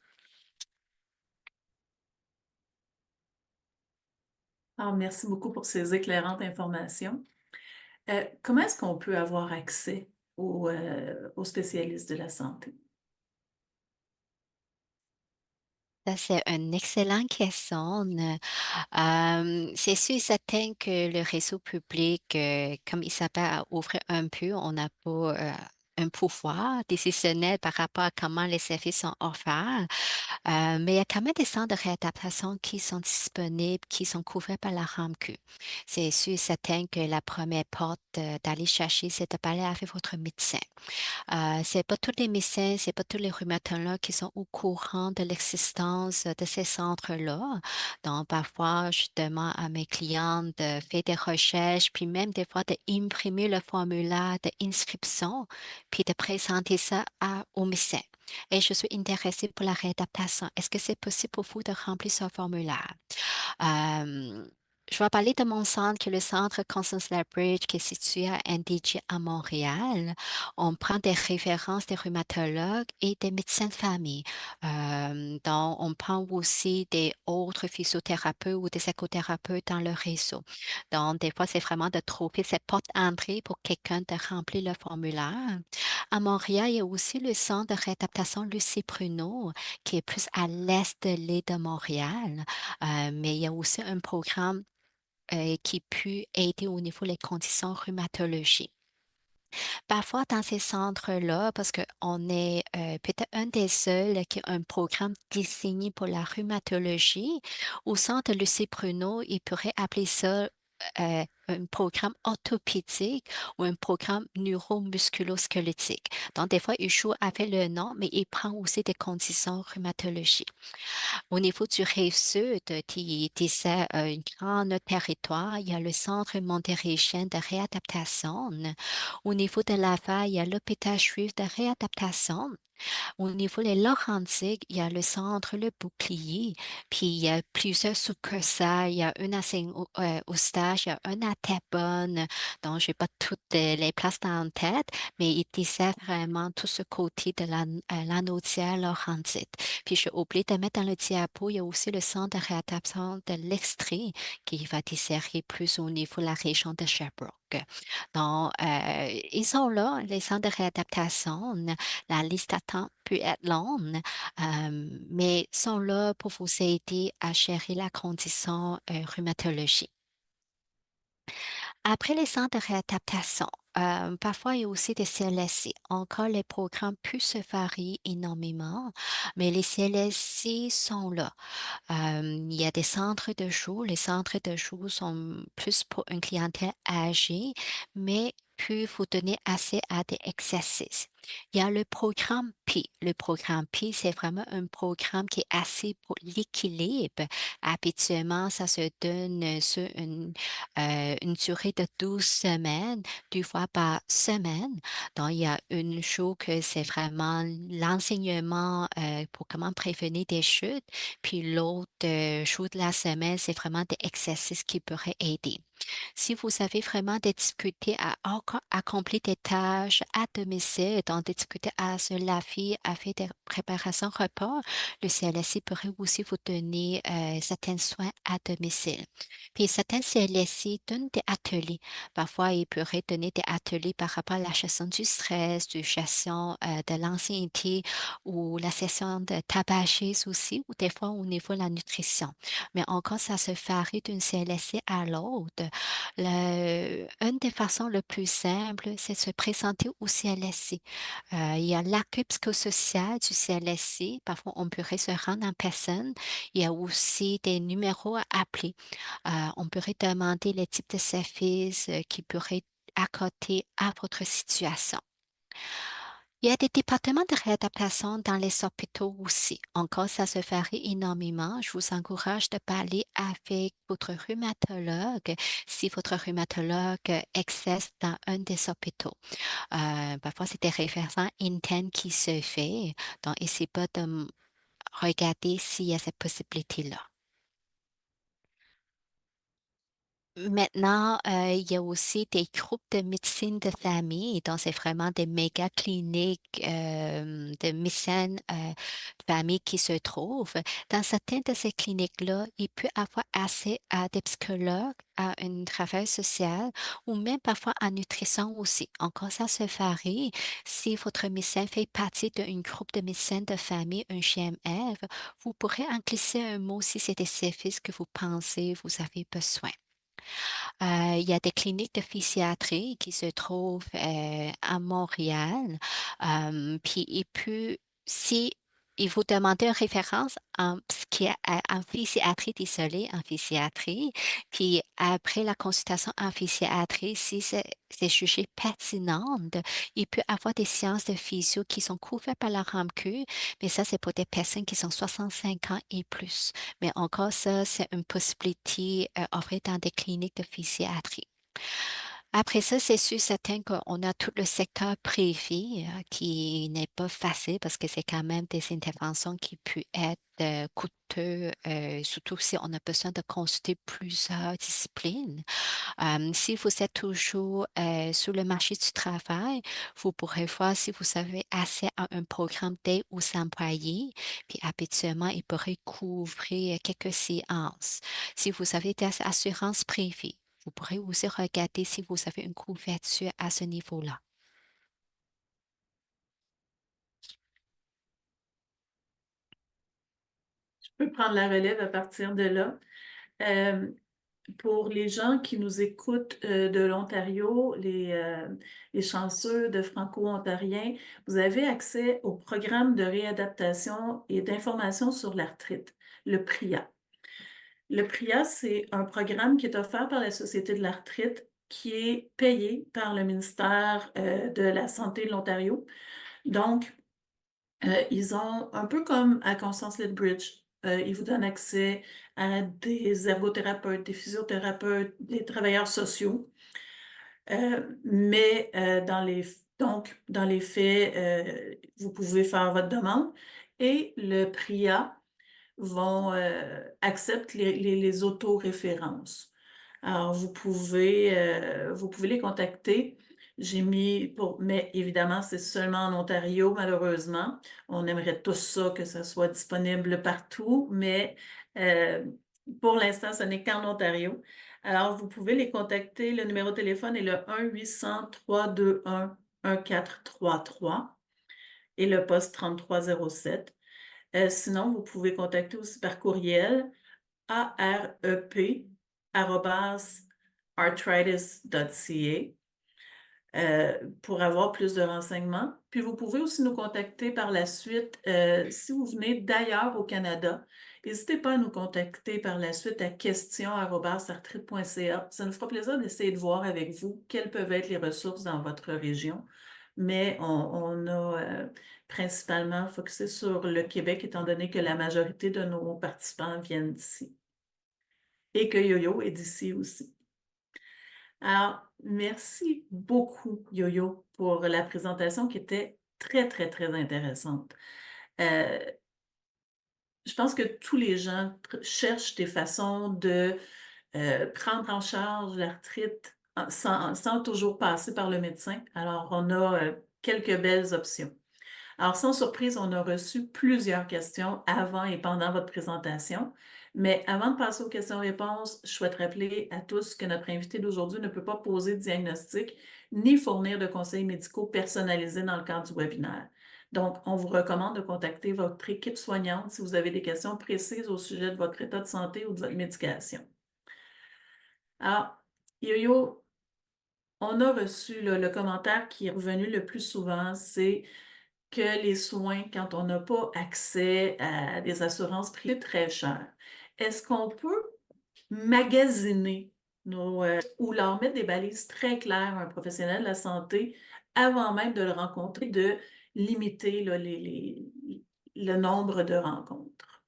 Ah, merci beaucoup pour ces éclairantes informations. Comment est-ce qu'on peut avoir accès aux spécialistes de la santé? Ça, c'est une excellente question. C'est sûr et certain que le réseau public, comme il s'appelle, à ouvrir un peu, on n'a pas, un pouvoir décisionnel par rapport à comment les services sont offerts. Mais il y a quand même des centres de réadaptation qui sont disponibles, qui sont couverts par la RAMQ. C'est sûr et certain que la première porte, d'aller chercher, c'est de parler avec votre médecin. C'est pas tous les médecins, c'est pas tous les rhumatologues qui sont au courant de l'existence de ces centres-là. Donc, parfois, je demande à mes clientes de faire des recherches, puis même des fois d'imprimer le formulaire d'inscription, puis de présenter ça au médecin. Et je suis intéressée pour la réadaptation. Est-ce que c'est possible pour vous de remplir ce formulaire? Euh, je vais parler de mon centre, qui est le centre Constance Bridge, qui est situé à NDG à Montréal. On prend des références des rhumatologues et des médecins de famille. Donc, on prend aussi des autres physiothérapeutes ou des écothérapeutes dans le réseau. Donc, des fois, c'est vraiment de trouver cette porte d'entrée pour quelqu'un de remplir le formulaire. À Montréal, il y a aussi le centre de réadaptation Lucie Pruneau, qui est plus à l'est de l'île de Montréal. Mais il y a aussi un programme qui peut aider au niveau des conditions rhumatologiques. Parfois, dans ces centres-là, parce qu'on est peut-être un des seuls qui a un programme désigné pour la rhumatologie, au centre Lucie Pruneau, il pourrait appeler ça un programme orthopédique ou un programme neuromusculosquelettique. Donc, des fois, il joue avec le nom, mais il prend aussi des conditions rhumatologiques. Au niveau du Rive-Sud, qui dessert un grand territoire, il y a le Centre montérégien de réadaptation. Au niveau de Laval, il y a l'hôpital juif de réadaptation. Au niveau des Laurentides, il y a le centre Le Bouclier, puis il y a plusieurs succursales. Il y a une à Saint-Eustache, il y a une à Terrebonne, donc je n'ai pas toutes les places en tête, mais il dessert vraiment tout ce côté de la Naudière Laurentide. Puis j'ai oublié de mettre dans le diapo, il y a aussi le centre de réadaptation de l'Extrait qui va desserrer plus au niveau de la région de Sherbrooke. Donc, ils sont là, les centres de réadaptation. La liste d'attente peut être longue, mais sont là pour vous aider à gérer la condition rhumatologique. Après les centres de réadaptation, parfois il y a aussi des CLSC. Encore, les programmes peuvent se varier énormément, mais les CLSC sont là. Il y a des centres de jour. Les centres de jour sont plus pour une clientèle âgée, mais peuvent vous donner accès à des exercices. Il y a le programme P. Le programme P, c'est vraiment un programme qui est assez pour l'équilibre. Habituellement, ça se donne sur une durée de 12 semaines, 2 fois par semaine. Donc, il y a une jour que c'est vraiment l'enseignement pour comment prévenir des chutes, puis l'autre jour de la semaine, c'est vraiment des exercices qui pourraient aider. Si vous avez vraiment des difficultés à accomplir des tâches à domicile, donc des difficultés à se laver, à faire des préparations repas, le CLSC pourrait aussi vous donner certains soins à domicile. Puis certains CLSC donnent des ateliers. Parfois, ils pourraient donner des ateliers par rapport à la gestion du stress, de gestion de l'anxiété ou la gestion de tabagisme aussi, ou des fois au niveau de la nutrition. Mais encore, ça se varie d'une CLSC à l'autre. Une des façons les plus simples, c'est de se présenter au CLSC. Il y a l'accueil psychosocial du CLSC. Parfois, on pourrait se rendre en personne. Il y a aussi des numéros à appeler. On pourrait demander les types de services qui pourraient accorder à votre situation. Il y a des départements de réadaptation dans les hôpitaux aussi. Encore, ça se varie énormément. Je vous encourage de parler avec votre rhumatologue si votre rhumatologue exerce dans un des hôpitaux. Parfois, c'est des références internes qui se fait. Donc, n'essayez pas de regarder s'il y a cette possibilité-là. Maintenant, il y a aussi des groupes de médecine de famille, donc c'est vraiment des méga cliniques, de médecine, de famille qui se trouvent. Dans certaines de ces cliniques-là, il peut avoir accès à des psychologues, à un travail social ou même parfois à nutrition aussi. Encore ça se varie. Si votre médecin fait partie d'un groupe de médecins de famille, un GMF, vous pourrez en glisser un mot si c'est des services que vous pensez vous avez besoin. Il y a des cliniques de psychiatrie qui se trouvent, à Montréal, puis il peut si il vous demandez une référence en psychiatrie, désolé, en psychiatrie, puis après la consultation en psychiatrie, si c'est jugé pertinente, il peut avoir des séances de physio qui sont couvertes par la RAMQ, mais ça, c'est pour des personnes qui sont 65 ans et plus. Mais encore ça, c'est une possibilité, offrée dans des cliniques de psychiatrie. Après ça, c'est sûr certain qu'on a tout le secteur privé, qui n'est pas facile parce que c'est quand même des interventions qui peuvent être, coûteux, surtout si on a besoin de consulter plusieurs disciplines. Si vous êtes toujours, sur le marché du travail, vous pourrez voir si vous avez accès à un programme d'aide aux employés, puis habituellement, il pourrait couvrir quelques séances. Si vous avez des assurances privées, vous pourrez aussi regarder si vous avez une couverture à ce niveau-là. Je peux prendre la relève à partir de là. Euh, pour les gens qui nous écoutent de l'Ontario, les chanceux de franco-ontariens, vous avez accès au programme de réadaptation et d'information sur l'arthrite, le PRIA. Le PRIA, c'est un programme qui est offert par la Société de l'arthrite qui est payé par le ministère de la Santé de l'Ontario. Donc, ils ont, un peu comme à Constance Lethbridge, ils vous donnent accès à des ergothérapeutes, des physiothérapeutes, des travailleurs sociaux. Mais dans les faits, vous pouvez faire votre demande et le PRIA accepte les autoréférences. Alors, vous pouvez les contacter. Mais évidemment, c'est seulement en Ontario, malheureusement. On aimerait tous ça, que ça soit disponible partout, mais euh, pour l'instant, ce n'est qu'en Ontario. Alors, vous pouvez les contacter. Le numéro de téléphone est le 1-800-321-1433 et le poste 3307. Sinon, vous pouvez contacter aussi par courriel arep@arep.ca. arthritis.ca pour avoir plus de renseignements. Puis vous pouvez aussi nous contacter par la suite si vous venez d'ailleurs au Canada. N'hésitez pas à nous contacter par la suite à questions@arthrite.ca. Ça nous fera plaisir d'essayer de voir avec vous quelles peuvent être les ressources dans votre région. Mais on a principalement focusé sur le Québec, étant donné que la majorité de nos participants viennent d'ici et que Yo-Yo est d'ici aussi. Alors, merci beaucoup, Yo-Yo, pour la présentation qui était très, très, très intéressante. Euh, je pense que tous les gens cherchent des façons de prendre en charge l'arthrite sans toujours passer par le médecin. Alors, on a quelques belles options. Alors, sans surprise, on a reçu plusieurs questions avant et pendant votre présentation. Mais avant de passer aux questions-réponses, je souhaite rappeler à tous que notre invité d'aujourd'hui ne peut pas poser de diagnostic ni fournir de conseils médicaux personnalisés dans le cadre du webinaire. Donc, on vous recommande de contacter votre équipe soignante si vous avez des questions précises au sujet de votre état de santé ou de votre médication. Alors, Yo-Yo, on a reçu le commentaire qui est revenu le plus souvent, c'est que les soins, quand on n'a pas accès à des assurances privées, très cher. Est-ce qu'on peut magasiner ou leur mettre des balises très claires à un professionnel de la santé avant même de le rencontrer, de limiter là, le nombre de rencontres?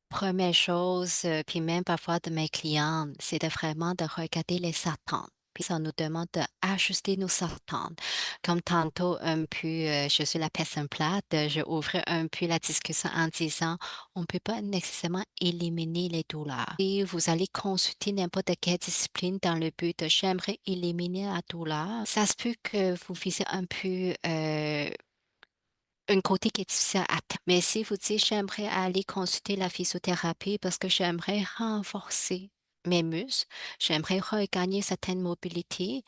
Première chose, puis même parfois de mes clients, c'est vraiment de regarder les attentes. Puis ça nous demande d'ajuster nos attentes. Comme tantôt, un peu, je suis la personne plate, je ouvrais un peu la discussion en disant, on ne peut pas nécessairement éliminer les douleurs. Et vous allez consulter n'importe quelle discipline dans le but de j'aimerais éliminer la douleur. Ça se peut que vous visez un peu un côté qui est difficile à atteindre. Mais si vous dites: «J'aimerais aller consulter la physiothérapie parce que j'aimerais renforcer mes muscles, j'aimerais regagner certaines mobilités»,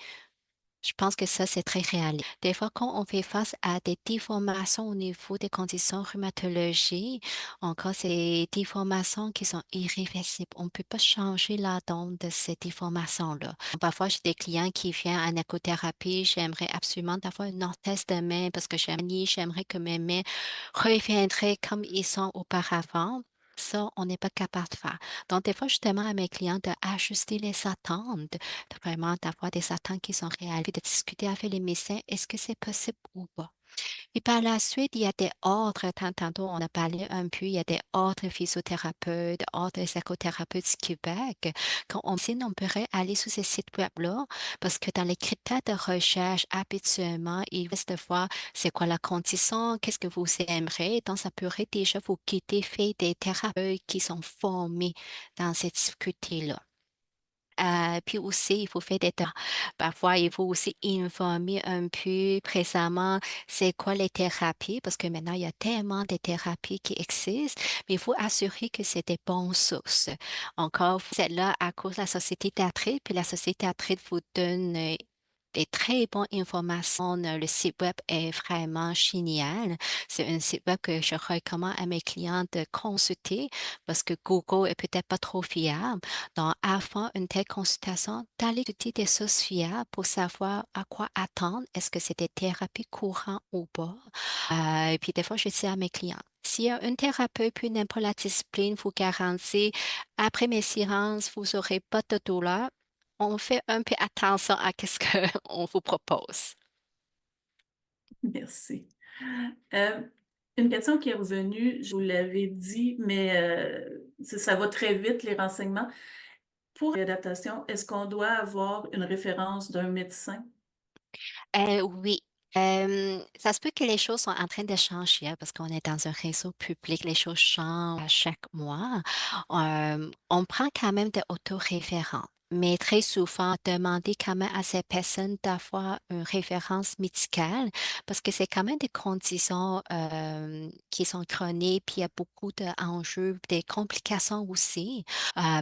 je pense que ça, c'est très réaliste. Des fois, quand on fait face à des déformations au niveau des conditions rhumatologiques, encore c'est des déformations qui sont irréversibles. On ne peut pas changer la donne de ces déformations-là. Parfois, j'ai des clients qui viennent en écothérapie, j'aimerais absolument avoir une orthèse de main parce que j'aimerais que mes mains reviendraient comme ils sont auparavant. Ça, on n'est pas capable de faire. Donc, des fois, je demande à mes clients d'ajuster les attentes vraiment d'avoir des attentes qui sont réelles, puis de discuter avec les médecins, est-ce que c'est possible ou pas? Et par la suite, il y a des ordres, tantôt on a parlé un peu, il y a des ordres physiothérapeutes, ordres psychothérapeutes du Québec. Quand on signe, on pourrait aller sur ces sites web-là, parce que dans les critères de recherche, habituellement, il reste de voir c'est quoi la condition, qu'est-ce que vous aimeriez. Donc, ça pourrait déjà vous guider, faire des thérapeutes qui sont formés dans cette difficulté-là. Puis aussi, il faut faire des temps. Parfois, il faut aussi informer un peu précisément c'est quoi les thérapies, parce que maintenant, il y a tellement de thérapies qui existent, mais il faut assurer que c'est des bonnes sources. Encore, vous êtes là à cause de la société théâtrale, puis la société théâtrale vous donne des très bonnes informations. Le site web est vraiment génial. C'est un site web que je recommande à mes clients de consulter parce que Google est peut-être pas trop fiable. Donc, avant une telle consultation, d'aller étudier des sources fiables pour savoir à quoi attendre. Est-ce que c'est des thérapies courantes ou pas? Et puis, des fois, je dis à mes clients, s'il y a un thérapeute, puis n'importe la discipline, vous garantit, après mes séances, vous n'aurez pas de douleur, on fait un peu attention à ce qu'on vous propose. Merci. Euh, une question qui est revenue, je vous l'avais dit, mais ça va très vite, les renseignements. Pour l'adaptation, est-ce qu'on doit avoir une référence d'un médecin? Oui, ça se peut que les choses sont en train de changer, hein, parce qu'on est dans un réseau public, les choses changent à chaque mois. On prend quand même des autoréférents, mais très souvent, demander quand même à ces personnes d'avoir une référence médicale, parce que c'est quand même des conditions, qui sont chroniques, puis il y a beaucoup d'enjeux, des complications aussi.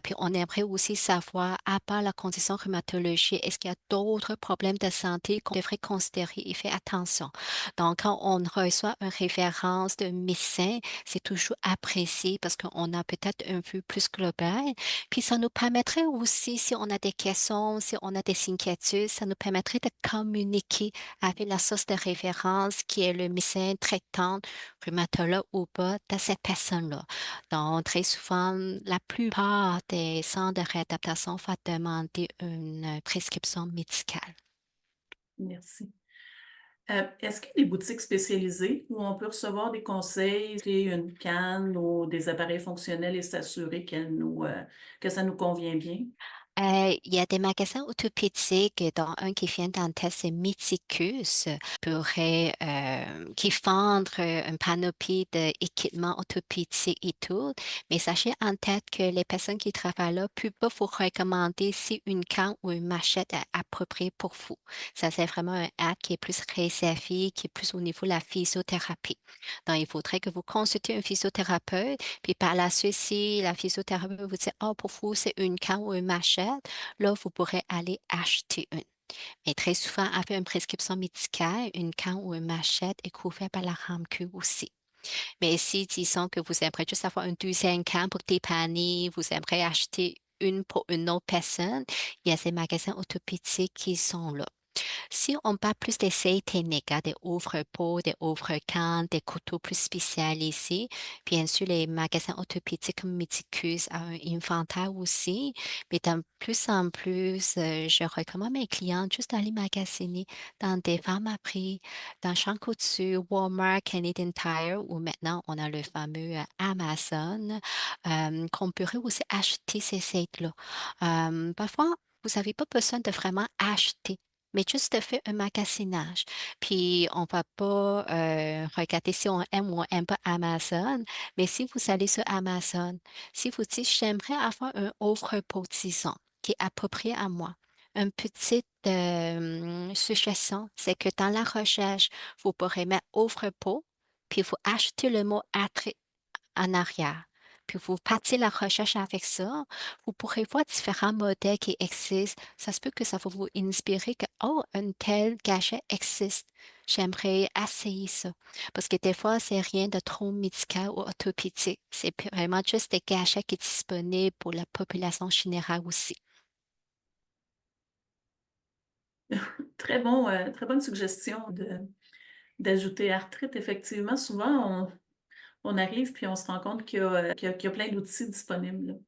Puis on aimerait aussi savoir, à part la condition rhumatologique, est-ce qu'il y a d'autres problèmes de santé qu'on devrait considérer et faire attention? Donc, quand on reçoit une référence de médecin, c'est toujours apprécié parce qu'on a peut-être un vue plus globale. Puis ça nous permettrait aussi, si on a des questions, si on a des inquiétudes, ça nous permettrait de communiquer avec la source de référence qui est le médecin traitant, rhumatologue ou pas, de cette personne-là. Donc, très souvent, la plupart des centres de réadaptation vont demander une prescription médicale. Merci. Est-ce qu'il y a des boutiques spécialisées où on peut recevoir des conseils, acheter une canne ou des appareils fonctionnels et s'assurer que ça nous convient bien? Il y a des magasins orthopédiques, dont un qui vient en tête, c'est Medicus, qui vendent une panoplie d'équipements orthopédiques et tout. Mais sachez en tête que les personnes qui travaillent là ne peuvent pas vous recommander si une canne ou une machette est appropriée pour vous. Ça, c'est vraiment un acte qui est plus réservé, qui est plus au niveau de la physiothérapie. Donc, il faudrait que vous consultiez un physiothérapeute, puis par la suite, si la physiothérapeute vous dit, oh, pour vous, c'est une canne ou une machette, là, vous pourrez aller acheter une. Mais très souvent, avec une prescription médicale, une canne ou une machette est couverte par la RAMQ aussi. Mais si, disons que vous aimeriez juste avoir une deuxième canne pour dépanner, vous aimeriez acheter une pour une autre personne, il y a ces magasins orthopédiques qui sont là. Si on parle plus d'essais techniques, hein, des ouvre-pots, des ouvre-cannes, des couteaux plus spécialisés, bien sûr, les magasins orthopédiques comme Medicus ont un inventaire aussi, mais de plus en plus, je recommande mes clients juste d'aller magasiner dans des pharmaprix, dans Champ Couture, Walmart, Canadian Tire, ou maintenant on a le fameux Amazon, qu'on pourrait aussi acheter ces sites-là. Parfois, vous n'avez pas besoin de vraiment acheter, mais juste de faire un magasinage. Puis on va pas, regarder si on aime ou on aime pas Amazon, mais si vous allez sur Amazon, si vous dites: «J'aimerais avoir un ouvre-pot», disons, qui est approprié à moi. Une petite, suggestion, c'est que dans la recherche, vous pourrez mettre ouvre-pot, puis vous achetez le mot «attrait» en arrière. Puis vous partez la recherche avec ça, vous pourrez voir différents modèles qui existent. Ça se peut que ça va vous inspirer que, oh, un tel gadget existe. J'aimerais essayer ça. Parce que des fois, c'est rien de trop médical ou orthopédique. C'est vraiment juste des gadgets qui sont disponibles pour la population générale aussi. Très bonne suggestion d'ajouter arthrite. Effectivement, souvent, on arrive puis on se rend compte qu'il y a plein d'outils disponibles,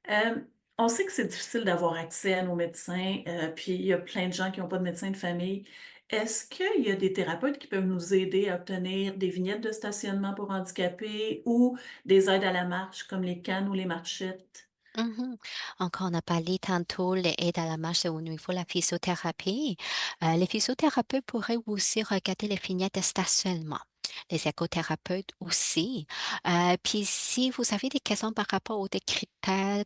là. On sait que c'est difficile d'avoir accès à nos médecins, puis il y a plein de gens qui n'ont pas de médecin de famille. Est-ce qu'il y a des thérapeutes qui peuvent nous aider à obtenir des vignettes de stationnement pour handicapés ou des aides à la marche comme les cannes ou les marchettes? Mhm. Encore, on a parlé tantôt les aides à la marche au niveau de la physiothérapie. Les physiothérapeutes pourraient aussi regarder les vignettes de stationnement. Les écothérapeutes aussi. Puis si vous avez des questions par rapport aux des critères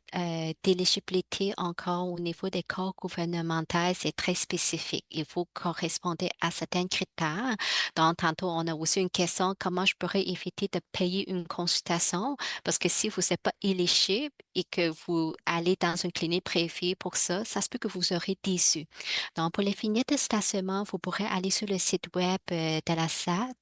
d'éligibilité encore au niveau des corps gouvernementaux, c'est très spécifique. Il faut correspondre à certains critères. Donc, tantôt, on a aussi une question, comment je pourrais éviter de payer une consultation? Parce que si vous n'êtes pas éligible et que vous allez dans une clinique privée pour ça, ça se peut que vous aurez déçu. Donc, pour les vignettes de stationnement, vous pourrez aller sur le site web de la SAT,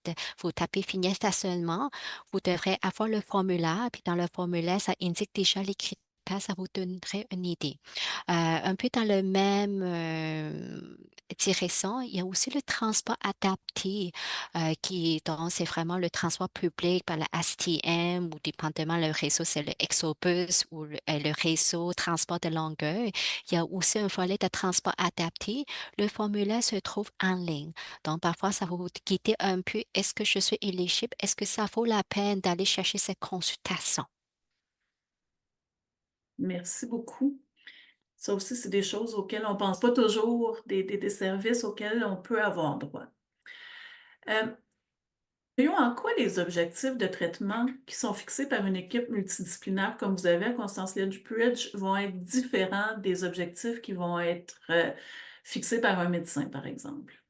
vous tapez vignette stationnement, vous devrez avoir le formulaire, puis dans le formulaire, ça indique déjà les critères, ça vous donnerait une idée. Un peu dans le même direction, il y a aussi le transport adapté donc c'est vraiment le transport public par la STM ou dépendamment le réseau, c'est le Exobus ou le réseau transport de Longueuil. Il y a aussi un volet de transport adapté. Le formulaire se trouve en ligne. Donc parfois, ça va vous guider un peu. Est-ce que je suis éligible? Est-ce que ça vaut la peine d'aller chercher cette consultation? Merci beaucoup. Ça aussi, c'est des choses auxquelles on pense pas toujours, des services auxquels on peut avoir droit. Hem, Voyons en quoi les objectifs de traitement qui sont fixés par une équipe multidisciplinaire comme vous avez à Constance Lethbridge vont être différents des objectifs qui vont être, fixés par un médecin, par exemple?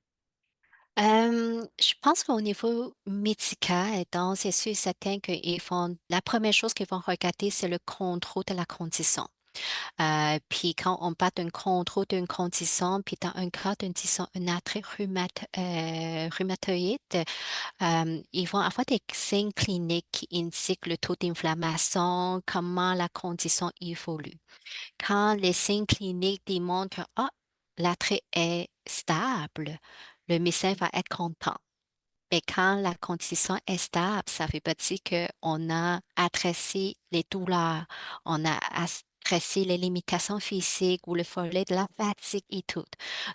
Je pense qu'au niveau médical, donc c'est sûr et certain qu'ils font la première chose qu'ils vont regarder, c'est le contrôle de la condition. Puis quand on parle d'un contrôle d'une condition, puis dans un cas d'une disons un arthrite rhumatoïde, ils vont avoir des signes cliniques qui indiquent le taux d'inflammation, comment la condition évolue. Quand les signes cliniques démontrent que, ah, l'attrait est stable, le médecin va être content. Mais quand la condition est stable, ça veut pas dire qu'on a adressé les douleurs, on a adressé les limitations physiques ou le volet de la fatigue et tout.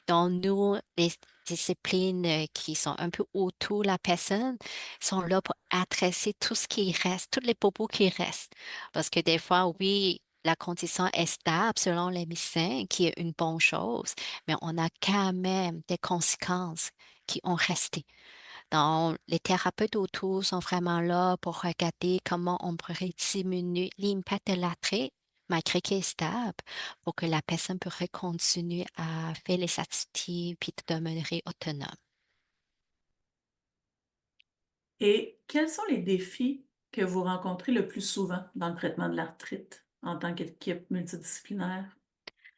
Donc, nous, les disciplines qui sont un peu autour de la personne sont là pour adresser tout ce qui reste, tous les bobos qui restent. Parce que des fois, oui, la condition est stable selon les médecins, qui est une bonne chose, mais on a quand même des conséquences qui ont resté. Donc, les thérapeutes autour sont vraiment là pour regarder comment on pourrait diminuer l'impact de l'attrait, malgré qu'il est stable, pour que la personne pourrait continuer à faire les activités puis de demeurer autonome. Et quels sont les défis que vous rencontrez le plus souvent dans le traitement de l'arthrite en tant qu'équipe multidisciplinaire?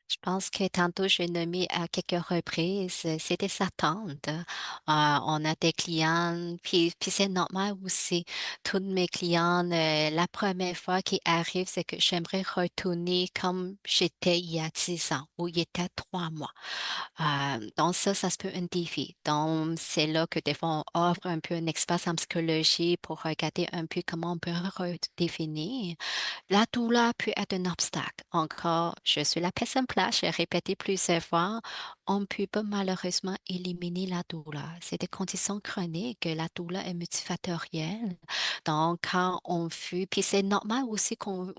Je pense que tantôt, j'ai nommé à quelques reprises, c'est des attentes. On a des clients, puis c'est normal aussi. Toutes mes clients, la première fois qui arrive, c'est que j'aimerais retourner comme j'étais il y a 10 ans, ou il y était 3 mois. Donc ça se peut un défi. Donc, c'est là que des fois, on offre un peu un espace en psychologie pour regarder un peu comment on peut redéfinir. La douleur peut être un obstacle. Encore, je suis la personne plate, j'ai répété plusieurs fois, on ne peut pas malheureusement éliminer la douleur. C'est des conditions chroniques, la douleur est multifactorielle. Donc, quand on fuit, puis c'est normal aussi qu'on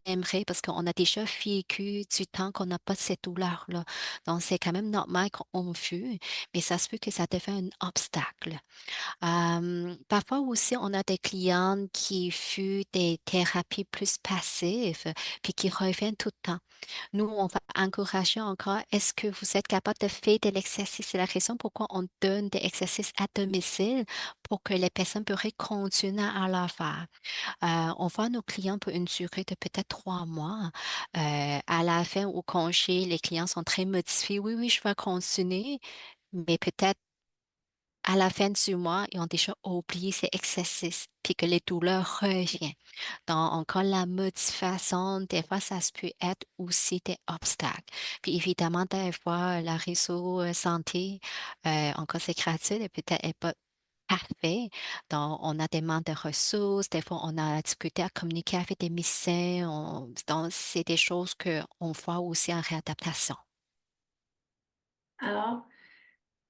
aimerait parce qu'on a déjà vécu du temps qu'on n'a pas cette douleur-là. Donc, c'est quand même normal qu'on fuit, mais ça se peut que ça devient un obstacle. Parfois aussi, on a des clients qui font des thérapies plus passives, puis qui reviennent tout le temps. Nous, on va encourager encore, est-ce que vous êtes capable de faire de l'exercice? C'est la raison pourquoi on donne des exercices à domicile pour que les personnes pourraient continuer à la faire. On voit nos clients pour une durée de peut-être 3 mois. À la fin, au congé, les clients sont très motivés. Oui, oui, je vais continuer, mais peut-être à la fin du mois, ils ont déjà oublié ces exercices, puis que les douleurs reviennent. Donc, encore la motivation, des fois, ça se peut être aussi des obstacles. Puis évidemment, des fois, le réseau santé, encore c'est gratuit et peut-être est pas parfait. Donc, on a des manques de ressources, des fois, on a discuté à communiquer avec des médecins. Donc, c'est des choses qu'on voit aussi en réadaptation. Alors,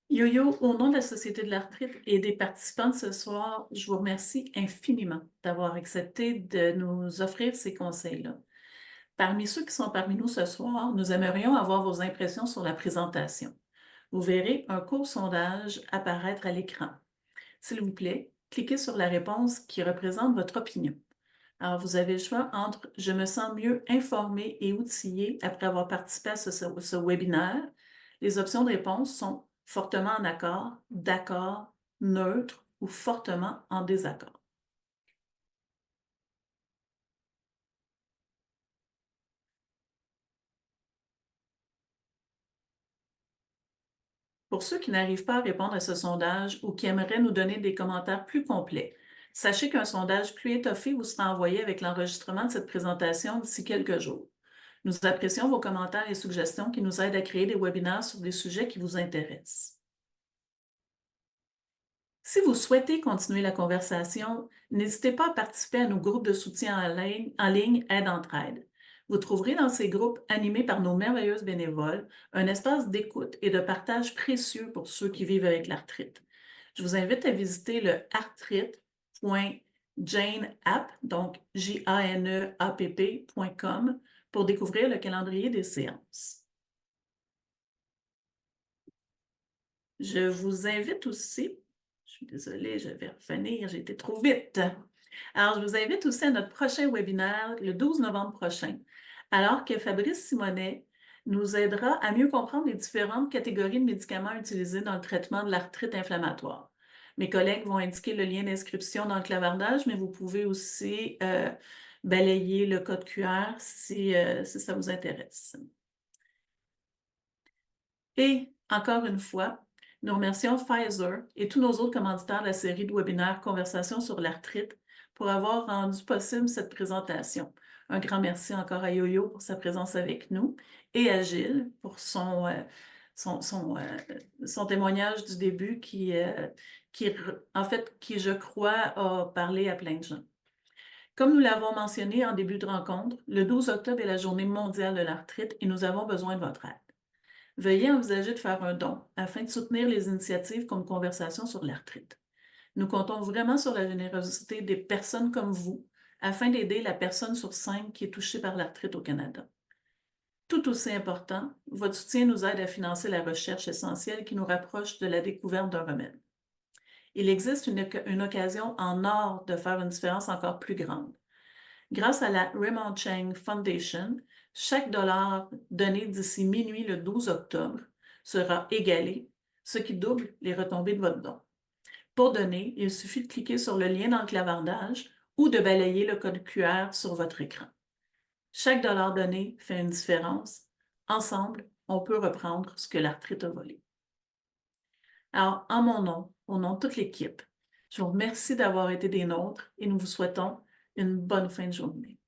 Yo-Yo, au nom de la Société de l'arthrite et des participants de ce soir, je vous remercie infiniment d'avoir accepté de nous offrir ces conseils-là. Parmi ceux qui sont parmi nous ce soir, nous aimerions avoir vos impressions sur la présentation. Vous verrez un court sondage apparaître à l'écran. S'il vous plaît, cliquez sur la réponse qui représente votre opinion. Alors, vous avez le choix entre « Je me sens mieux informé et outillé après avoir participé à ce webinaire ». Les options de réponse sont « Fortement en accord »,« D'accord »,« Neutre » ou « Fortement en désaccord ». Pour ceux qui n'arrivent pas à répondre à ce sondage ou qui aimeraient nous donner des commentaires plus complets, sachez qu'un sondage plus étoffé vous sera envoyé avec l'enregistrement de cette présentation d'ici quelques jours. Nous apprécions vos commentaires et suggestions qui nous aident à créer des webinaires sur des sujets qui vous intéressent. Si vous souhaitez continuer la conversation, n'hésitez pas à participer à nos groupes de soutien en ligne Aide-Entraide. Vous trouverez dans ces groupes animés par nos merveilleuses bénévoles un espace d'écoute et de partage précieux pour ceux qui vivent avec l'arthrite. Je vous invite à visiter le arthrite.janeapp, donc janeapp.com, pour découvrir le calendrier des séances. Je vous invite aussi, je suis désolée, je vais revenir, j'ai été trop vite. Alors, je vous invite aussi à notre prochain webinaire le 12 novembre prochain, alors que Fabrice Simonet nous aidera à mieux comprendre les différentes catégories de médicaments utilisés dans le traitement de l'arthrite inflammatoire. Mes collègues vont indiquer le lien d'inscription dans le clavardage, mais vous pouvez aussi balayer le code QR si ça vous intéresse. Et encore une fois, nous remercions Pfizer et tous nos autres commanditaires de la série de webinaires Conversations sur l'arthrite pour avoir rendu possible cette présentation. Un grand merci encore à Yo-Yo pour sa présence avec nous et à Gilles pour son témoignage du début qui, je crois, a parlé à plein de gens. Comme nous l'avons mentionné en début de rencontre, le 12 octobre est la journée mondiale de l'arthrite et nous avons besoin de votre aide. Veuillez envisager de faire un don afin de soutenir les initiatives comme Conversation sur l'arthrite. Nous comptons vraiment sur la générosité des personnes comme vous afin d'aider la personne sur 5 qui est touchée par l'arthrite au Canada. Tout aussi important, votre soutien nous aide à financer la recherche essentielle qui nous rapproche de la découverte d'un remède. Il existe une occasion en or de faire une différence encore plus grande. Grâce à la Raymond Chang Foundation, chaque dollar donné d'ici minuit le 12 octobre sera égalé, ce qui double les retombées de votre don. Pour donner, il suffit de cliquer sur le lien dans le clavardage ou de balayer le code QR sur votre écran. Chaque dollar donné fait une différence. Ensemble, on peut reprendre ce que l'arthrite a volé. Alors, en mon nom, au nom de toute l'équipe, je vous remercie d'avoir été des nôtres et nous vous souhaitons une bonne fin de journée.